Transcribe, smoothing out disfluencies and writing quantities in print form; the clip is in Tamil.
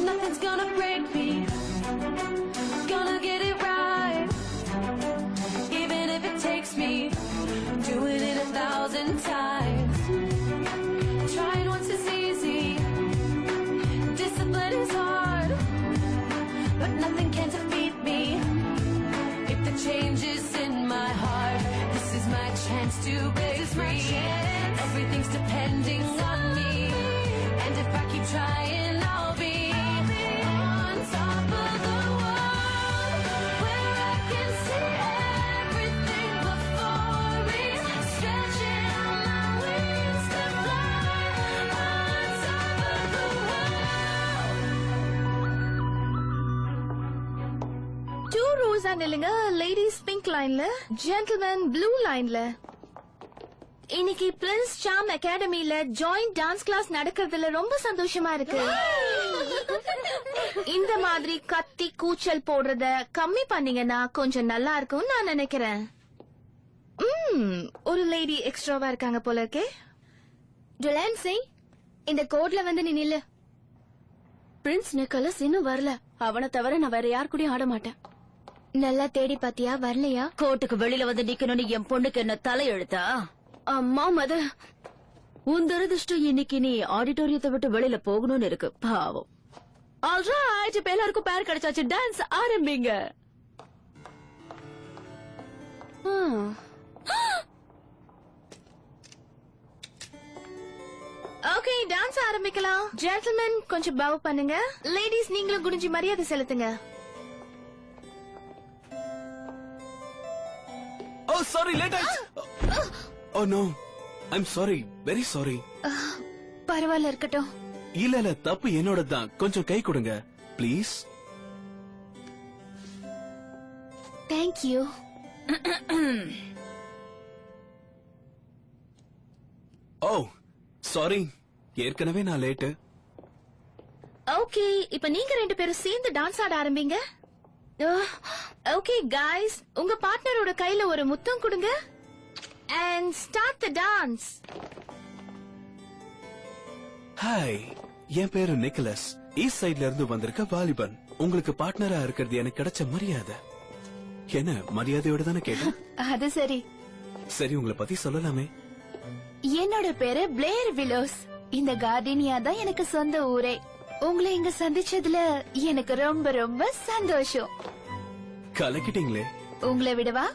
Nothing's gonna break me. Gonna get it right. Even if it takes me doing it 1,000 times. Trying once is easy. Discipline is hard. But nothing can defeat me. If the change is in my heart, this is my chance to break free. Everything's depending on me. And if I keep trying, I'll be on top of the world, where I can see everything before me. Stretching out my wings to fly on top of the world. 2 rows and இல்லங்க ladies pink lineல gentlemen blue lineல. இன்னைக்கு பிரின்ஸ் சாம் அகாடமில ஜாயிண்ட் டான்ஸ் கிளாஸ் நடக்கிறதுல ரொம்ப சந்தோஷமா இருக்கு. இந்த மாதிரி கத்தி கூச்சல் போடுறத கம்மி பண்ணீங்கன்னா கொஞ்சம் நல்லா இருக்கும் நான் நினைக்கிறேன். ஒரு லேடி எக்ஸ்ட்ராவா இருக்காங்க போல இருக்கே. டுலான் சிங், இந்த கோட்ல வந்து நீ நில்லு. பிரின்ஸ் நிக்கலஸ் இன்னும் வரல. அவனை தவிர நான் வேற யார் கூடயும் ஆட மாட்டேன். நல்லா தேடி பாத்தியா? வரலையா? கோர்ட்டுக்கு வெளியில வந்து நிக்கணும்னு என் பொண்ணுக்கு என்ன தலையெழுத்தா? அம்மா மதர், உன் துரதிருஷ்டம் இன்னைக்கு நீ ஆடிட்டோரியத்தை விட்டு வெளியில போகணும்னு இருக்கு. பாவம். ஆல்ரைட், இப்ப எல்லாருக்கும் பேர் கிடைச்சாச்சு. டான்ஸ் ஆரம்பிங்க. ஓகே, டான்ஸ் ஆரம்பிக்கலாம். ஜென்டில்மேன் கொஞ்சம் பவ் பண்ணுங்க. லேடிஸ் நீங்களும் குனிஞ்சி மரியாதை செலுத்துங்க. Oh, sorry, late ஆயிடுச்சு. Oh no, I'm sorry, very sorry. பரவாயில்ல, இருக்கட்டும். இல்ல தப்பு என்னோடதான். கொஞ்சம் கை கொடுங்க please. Thank you. Oh sorry, ஏற்கனவே நான் லேட்டு. ஓகே, இப்ப நீங்க 2 பேரும் சேர்ந்து டான்ஸ் ஆட ஆரம்பிங்க. ஓகே गाइस, உங்க பார்ட்னரோட கையில ஒரு முத்தம் கொடுங்க. And start the dance. Hi, என் பேரு நிக்கலஸ். ஈஸ்ட் சைட்ல இருந்து வந்திருக்க வாலிபன். உங்களுக்கு பார்ட்னரா இருக்கிறது எனக்கு கிடைச்ச மரியாதை. என்ன மரியாதையோட தானே கேட்டேன். அது சரி. சரி, உங்களை பத்தி சொல்லலாமே. என்னோட பேரு பிளேர் வில்லோஸ். இந்த கார்டனியா தான் எனக்கு சொந்த ஊரே. உங்களை இங்க சந்திச்சதுல எனக்கு ரொம்ப ரொம்ப சந்தோஷம். கலக்கிட்டீங்களே. உங்களை விடவா?